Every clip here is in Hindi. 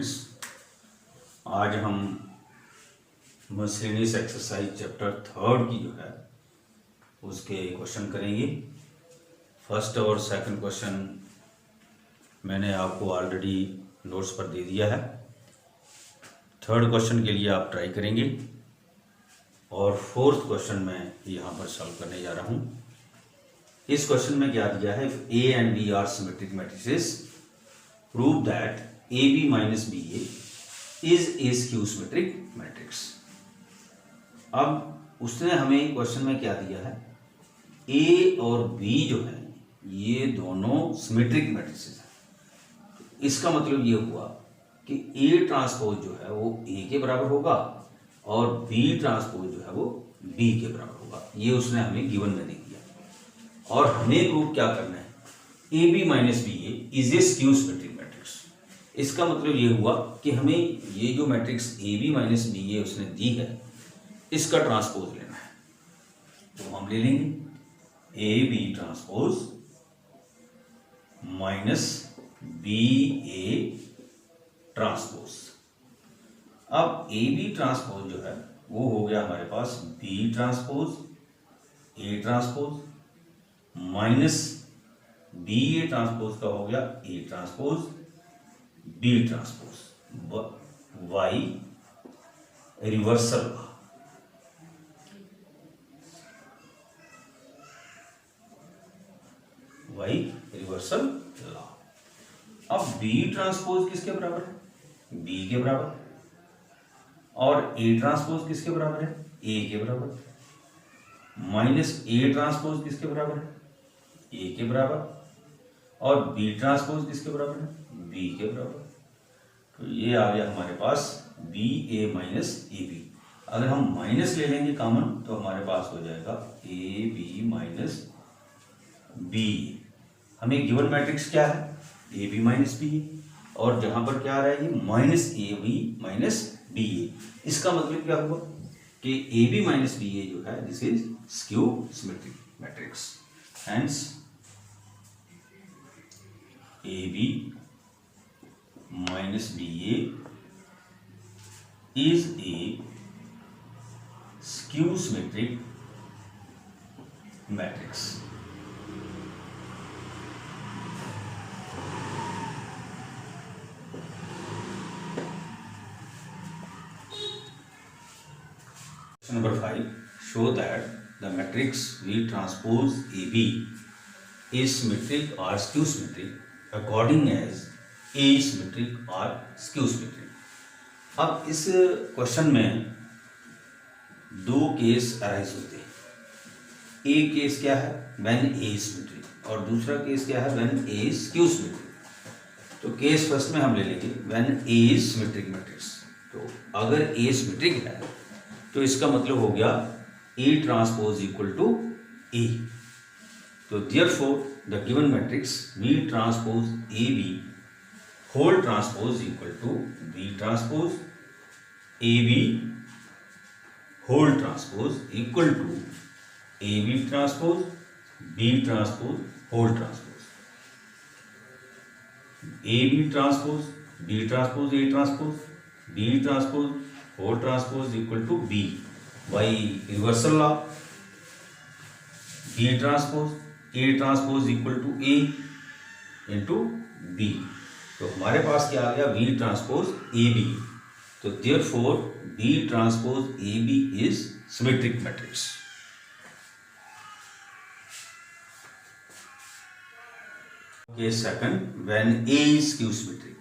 स्टूडेंट्स, आज हम मिसलेनियस एक्सरसाइज चैप्टर 3 की जो है उसके क्वेश्चन करेंगे। फर्स्ट और सेकंड क्वेश्चन मैंने आपको ऑलरेडी नोट्स पर दे दिया है। थर्ड क्वेश्चन के लिए आप ट्राई करेंगे और फोर्थ क्वेश्चन मैं यहाँ पर सॉल्व करने जा रहा हूँ। इस क्वेश्चन में क्या दिया है, if A and B are symmetric matrices prove that A B minus B A is a skew symmetric matrix. अब उसने हमें क्वेश्चन में क्या दिया है, ए और बी जो है ये दोनों सिमेट्रिक मैट्रिसेस हैं। इसका मतलब ये हुआ कि ए ट्रांसपोज जो है वो ए के बराबर होगा और बी ट्रांसपोज जो है वो बी के बराबर होगा। ये उसने हमें गिवन में दे दिया और हमें प्रूव क्या करना है, A B minus B A is a skew symmetric matrix. इसका मतलब ये हुआ कि हमें ये जो matrix A B minus B A उसने दी है इसका ट्रांसपोज लेना है। तो हम ले लेंगे A B transpose minus B A transpose. अब ए बी ट्रांसपोज जो है वो हो गया हमारे पास B transpose A transpose minus B A transpose का हो गया A transpose B transpose by reversal by reversal law. अब बी ट्रांसपोज किसके बराबर है, बी के बराबर, और ए ट्रांसपोज किसके बराबर है, ए के बराबर, माइनस ए ट्रांसपोज किसके बराबर है, ए के बराबर, और बी ट्रांसपोज किसके बराबर है, बी के बराबर। तो ये आ गया हमारे पास B A minus A B. अगर हम माइनस ले लेंगे कॉमन तो हमारे पास हो जाएगा ए बी माइनस बी। हमें गिवन मैट्रिक्स क्या है, A B minus B A, और जहां पर क्या आ रहा है ये minus A B minus B A. इसका मतलब क्या हुआ कि A B minus B A जो है this is skew symmetric matrix. Hence A B minus B A is a skew symmetric matrix. Number 5, show that the matrix V transpose AB is symmetric or skew symmetric according as A is symmetric or skew symmetric। अब इस क्वेश्चन में दो केस अराइज होते हैं। एक केस क्या है, व्हेन A is symmetric, और दूसरा केस क्या है, when A is skew symmetric। तो केस फर्स्ट में हम ले लेंगे when A is symmetric matrix. तो अगर A सिमेट्रिक है तो इसका मतलब हो गया A transpose equal to A। तो therefore the given matrix V transpose A B whole transpose equal to B transpose A B whole transpose equal to A B transpose B transpose whole transpose. A B transpose B transpose A transpose B transpose whole transpose equal to B by reversal law. B transpose A transpose equal to A into B. तो हमारे पास क्या आ गया, बी ट्रांसपोज ए बी। तो therefore B transpose A B is symmetric matrix. Case second, when A is skew symmetric,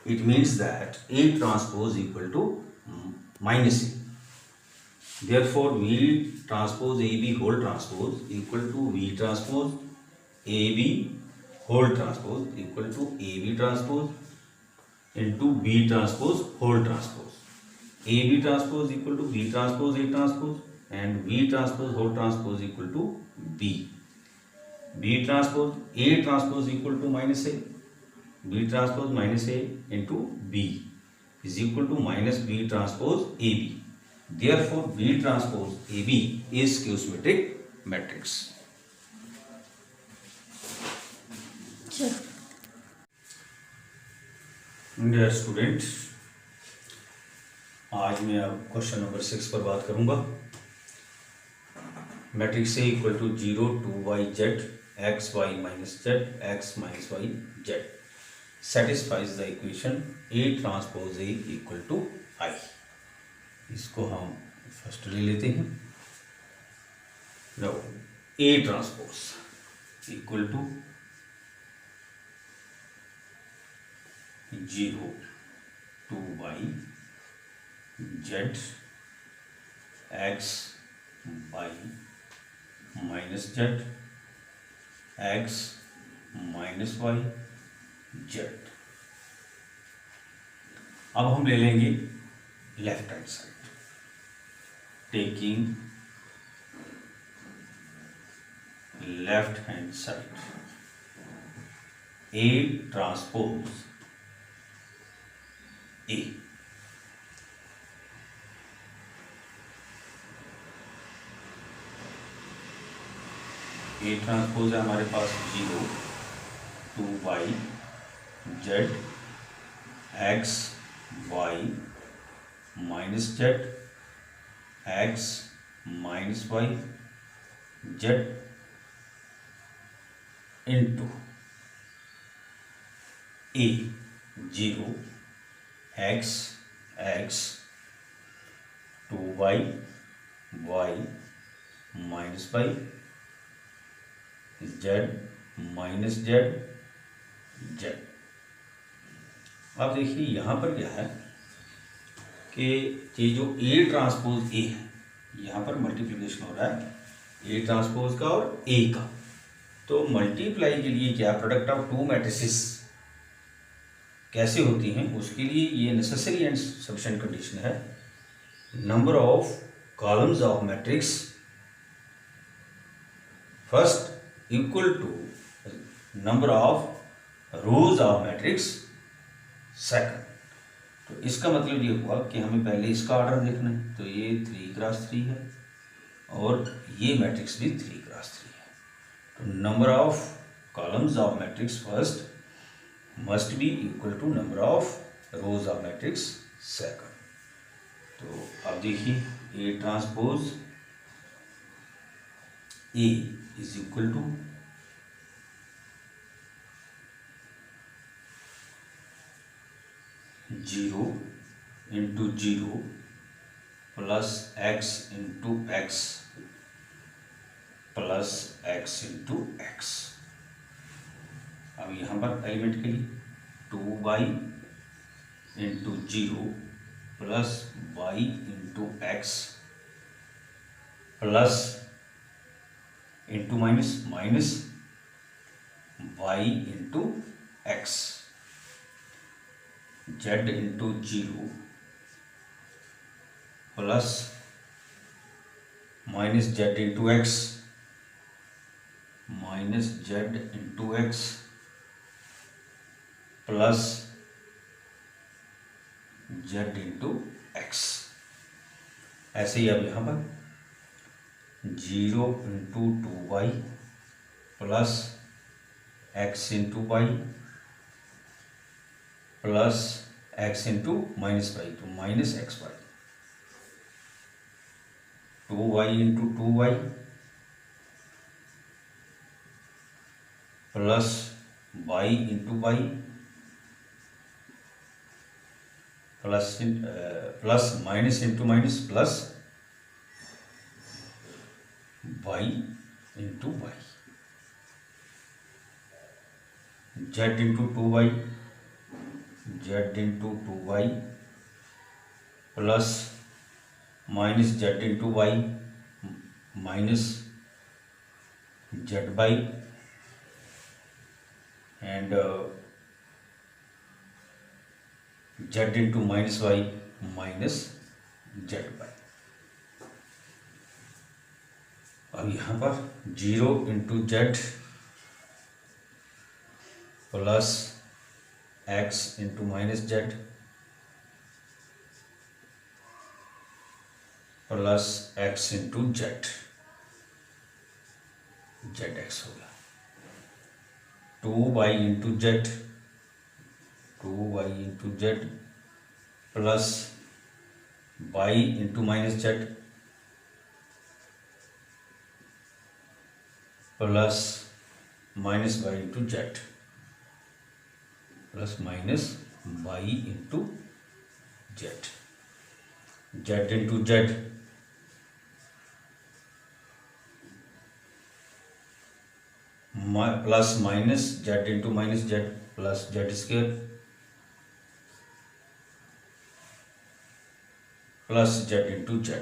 it means that A transpose equal to minus A. Therefore, V transpose AB whole transpose equal to V transpose AB whole transpose equal to AB transpose into B transpose whole transpose. AB transpose equal to B transpose A transpose and V transpose whole transpose equal to B. B transpose A transpose equal to minus A. B transpose minus A into B is equal to minus B transpose AB. Therefore, B transpose AB is skew symmetric matrix. Dear students, आज मैं अब क्वेश्चन नंबर 6 पर बात करूंगा। Matrix A equal to 0 2 y z x y minus Z X minus Y Z satisfies the equation A transpose A equal to I. इसको हम फर्स्ट ले लेते हैं। A transpose equal to 0 2 y z x y minus Z X minus Y Z. अब हम ले लेंगे left hand side, taking left hand side A transpose A. A transpose है हमारे पास 0 2 y z x y minus Z X minus Y Z into A 0 X X 2 y y minus Y Z minus Z Z. अब देखिए यहाँ पर क्या है कि ये जो ए ट्रांसपोज ए है, यहाँ पर मल्टीप्लिकेशन हो रहा है ए ट्रांसपोज का और ए का। तो मल्टीप्लाई के लिए क्या, प्रोडक्ट ऑफ टू मैट्रिसेस कैसे होती हैं, उसके लिए ये नेसेसरी एंड सफिशिएंट कंडीशन है। Number of columns of matrix first equal to number of rows of matrix second. तो इसका मतलब ये हुआ कि हमें पहले इसका ऑर्डर देखना है, तो ये 3x3 है और ये मैट्रिक्स भी 3x3 है। तो number of columns of matrix first must be equal to number of rows of matrix second. तो अब देखिए A transpose A is equal to 0 into 0 plus x into x plus x into x. अब यहाँ पर एलिमेंट के लिए 2y into 0 plus Y into x plus into minus minus y into x z into 0 plus minus Z into x minus Z into x plus Z into X. ऐसे ही अब यहाँ पर 0 into 2y plus x into Y plus x into minus Y, तो minus X Y, 2y into 2y plus Y into Y plus minus into minus plus Y into Y Z into 2y Z into 2y plus minus Z into Y minus Z by and Z into minus Y minus Z by. अब यहाँ पर 0 into Z plus x into minus Z plus x into Z Z x होगा 2y into Z 2y into z plus y into minus z plus minus y into z plus minus y into z, z into z plus minus z into minus z plus z square plus z into z.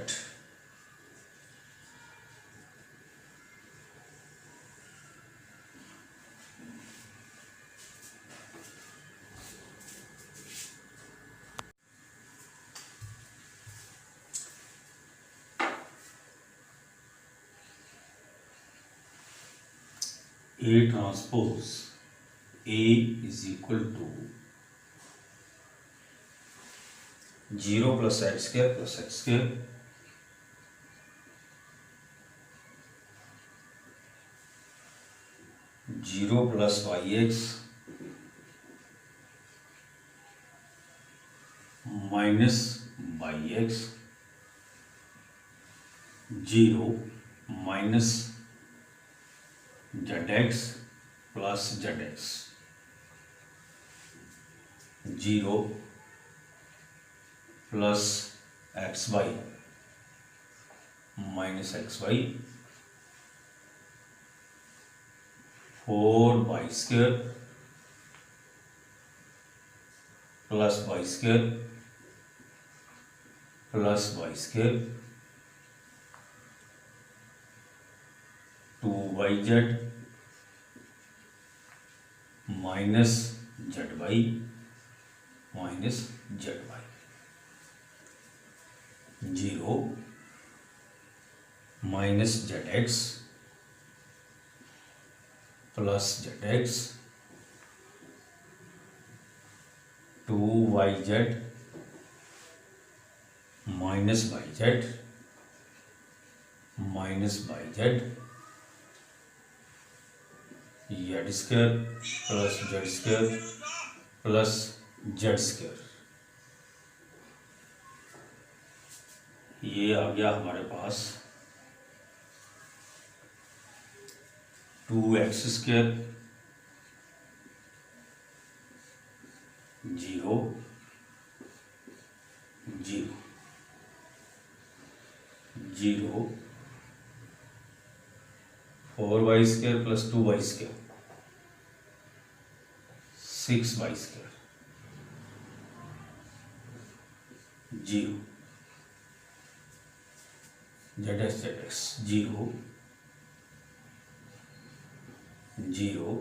A transpose A is equal to 0 plus x square 0 plus yx minus yx 0 minus zx plus zx 0 plus xy minus xy 4y square plus y square plus y square 2yz minus zy minus zy 0 minus zx plus zx 2yz minus yz minus yz z square plus z square plus z square। ये आ गया हमारे पास 2x square 0 0 0 4y square plus 2y square 6y square 0 zx 0 0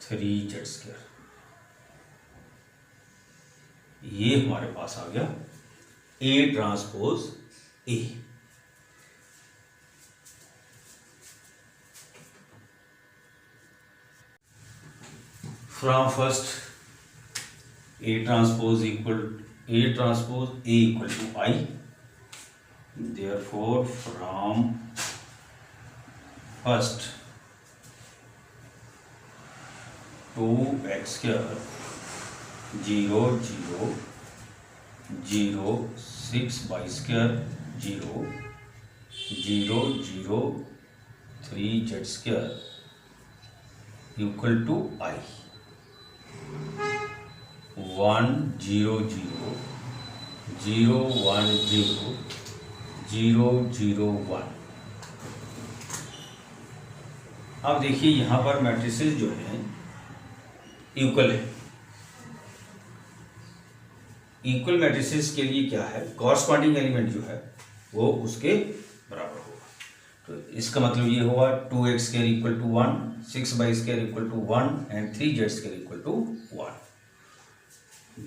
3z square. ये हमारे पास आ गया A transpose A। From first A transpose A equal to I. Therefore, from first 2x square 0 0 0 6y square 0 0 0 3z square equal to I 1 0 0 0 1 0 0 0 1। अब देखिए यहाँ पर मैट्रिसेस जो है इक्वल है। इक्वल मैट्रिसेस के लिए क्या है, कॉरस्पॉन्डिंग एलिमेंट जो है वो उसके बराबर होगा। तो इसका मतलब ये हुआ 2x square equal to 1, 6y square equal to 1 and 3z square equal to 1।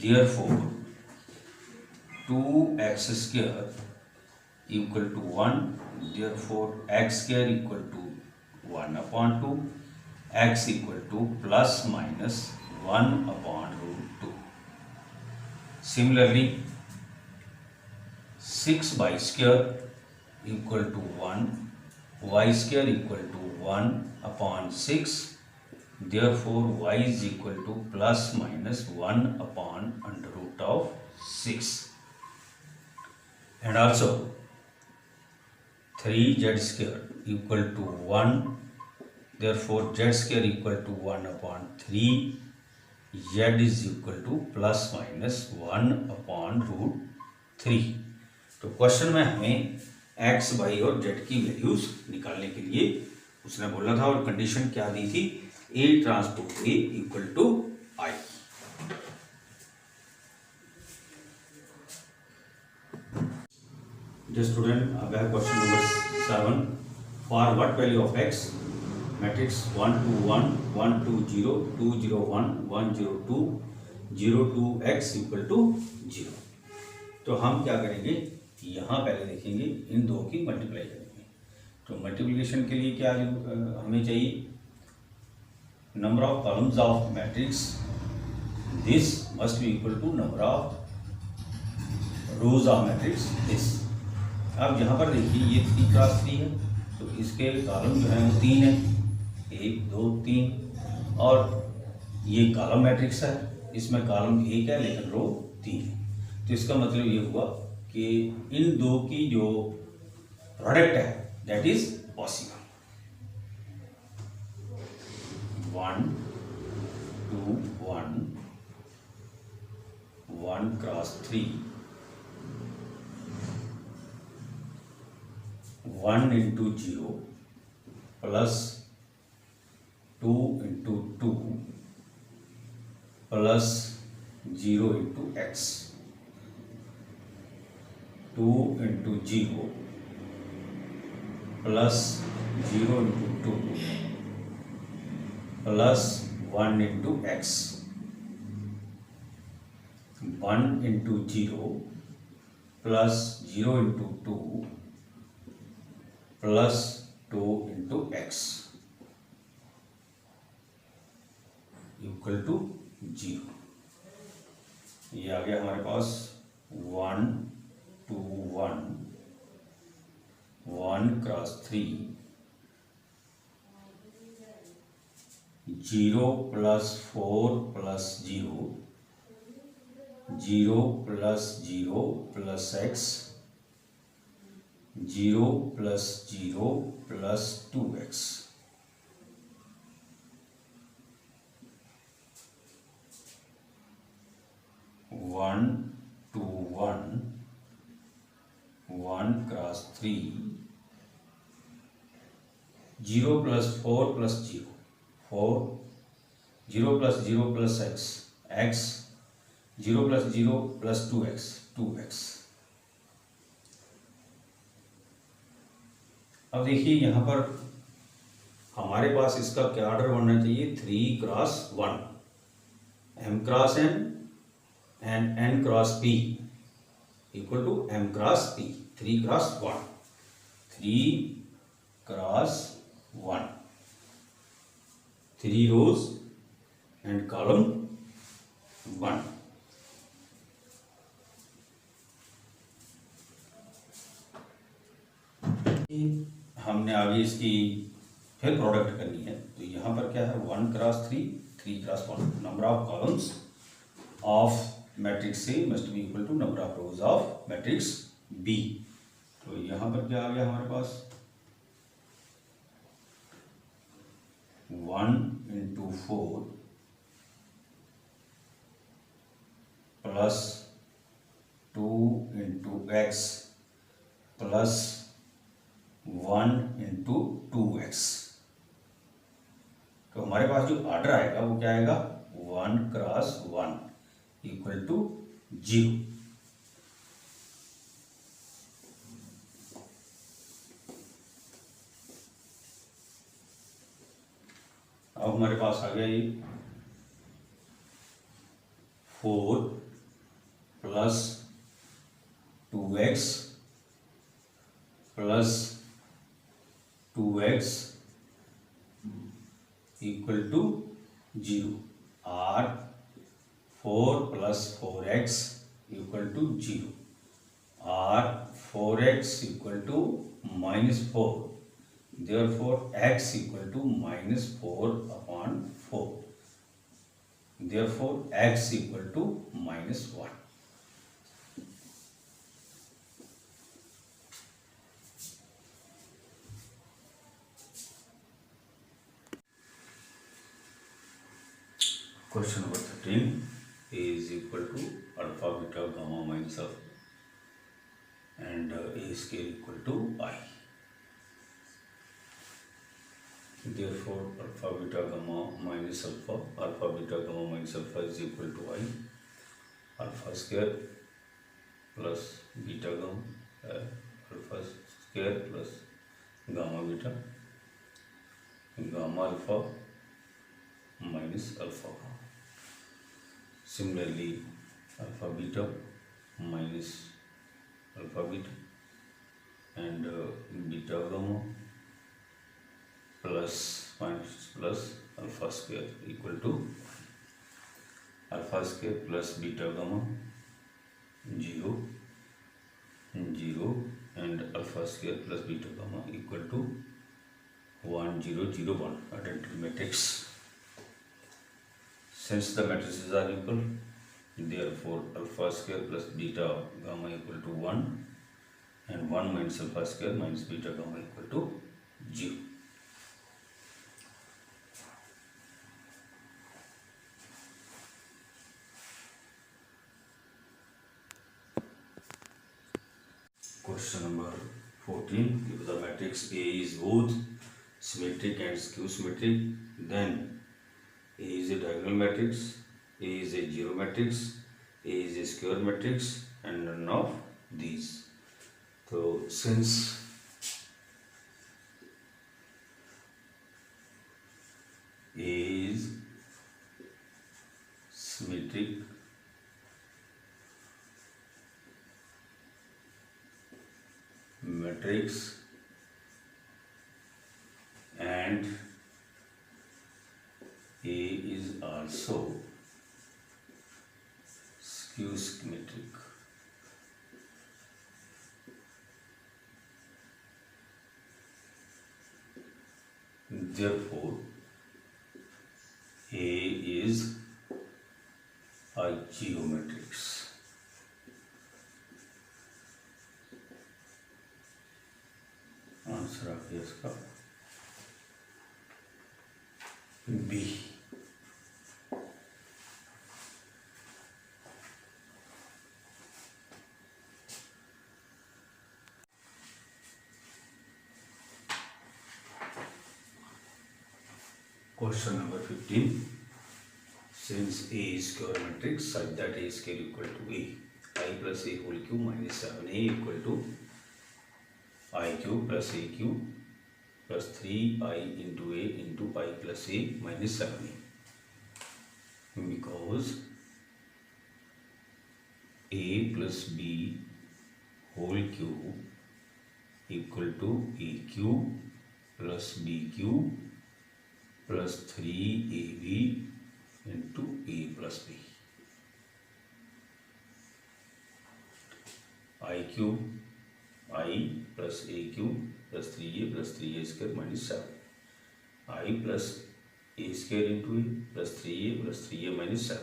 Therefore 2x square equal to 1, therefore x square equal to 1 upon 2, x equal to plus minus 1 upon root 2. Similarly 6y square equal to 1, y square equal to 1 upon 6, Therefore, y is equal to plus minus 1 upon under root of 6. And also 3z square equal to 1. Therefore, z square equal to 1 upon 3. Z is equal to plus minus 1 upon root 3. तो क्वेश्चन में हमें x, y और z की वैल्यूज निकालने के लिए उसने बोला था, और कंडीशन क्या दी थी, A transpose A equal to I. Dear student, अब है question number 7. For what value of x, matrix 1 2 1 1 2 0 2 0 1 1 0 2 0 2 x equal to 0. तो हम क्या करेंगे, यहाँ पहले देखेंगे इन दो की मल्टीप्लाई करेंगे. तो मल्टीप्लिकेशन के लिए क्या हमें चाहिए, number of columns of matrix this must be equal to number of rows of matrix this. अब यहाँ पर देखिए ये 3 क्रॉस 3 है, तो इसके कॉलम जो है वो 3 है, 1 2 3, और ये कॉलम मैट्रिक्स है, इसमें कॉलम 1 है लेकिन रो 3 है. तो इसका मतलब ये हुआ कि इन दो की जो प्रोडक्ट है that is possible. 1 2 1 1 cross 3 1 into 0 plus 2 into 2 plus 0 into x. 2 into 0 plus 0 into 2 plus 1 into x. 1 into 0 plus 0 into 2 plus 2 into x equal to 0. ये आ गया हमारे पास 1 2 1 1 cross 3 0 plus 4 plus 0 0 plus 0 plus x 0 plus 0 plus 2x. One 2 1 1 cross 3 0 plus 4 plus 0 4 0 plus 0 plus x x 0 plus 0 plus 2x 2x. अब देखिए यहाँ पर हमारे पास इसका क्या ऑर्डर बनना चाहिए, 3 cross 1 m cross n and n cross p equal to m cross p. 3 cross 1 3 cross 1 3 rows and column 1. हमने आगे इसकी फिर प्रोडक्ट करनी है, तो यहाँ पर क्या है 1 cross 3 3 cross 1. Number of columns of matrix A must be equal to number of rows of matrix B. तो यहाँ पर क्या आ गया हमारे पास 1 into 4 plus 2 into x plus 1 into 2x. तो हमारे पास जो ऑर्डर आएगा वो क्या आएगा 1 क्रॉस 1 इक्वल टू 0. अब हमारे पास आ गया ये 4 plus 2x plus 2x equal to 0 और 4 प्लस 4x इक्वल टू 0 और 4x equal to -4. Therefore, x equal to minus 4 upon 4. Therefore, x equal to minus 1. Question number 13. A is equal to alpha, beta, gamma minus alpha, and A square equal to I. Therefore, alpha, beta, gamma minus alpha, alpha, beta, gamma minus alpha is equal to I. Alpha square plus beta gamma, alpha square plus gamma beta, gamma alpha minus alpha gamma. Similarly, alpha beta minus alpha beta and beta gamma plus alpha square equal to alpha square plus beta gamma 0 0 and alpha square plus beta gamma equal to 1 0 0 1 identity matrix. Since the matrices are equal, therefore alpha square plus beta gamma equal to 1 and 1 minus alpha square minus beta gamma equal to 0. Question number 14. If the matrix A is both symmetric and skew symmetric, then A is a diagonal matrix, A is a zero matrix, A is a square matrix, and none of these. So since A is symmetric matrix and A is also skew symmetric, therefore A is a geomatrix. Answer आ गया इसका B. Question number 15. Since A is square matrix such that A square equal to A, I plus A whole cube minus 7A equal to I cube plus A cube plus 3I into A into I plus A minus 7A. Because A plus B whole cube equal to A cube plus B cube plus 3AB into A plus B. I cube I plus A cube plus 3A plus 3A square minus 7. I plus A square into A plus 3A plus 3A minus 7.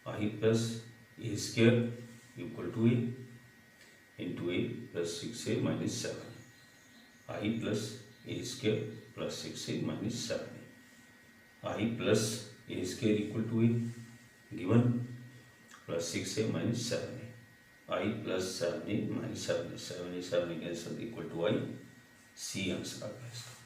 I plus A square equal to A into A plus 6A minus 7. I plus A square plus 6A minus 7. I plus A square equal to A given plus 6A minus 7A. I plus 7A minus 7A. 7A cancel equal to I. C answer आ गया इसका.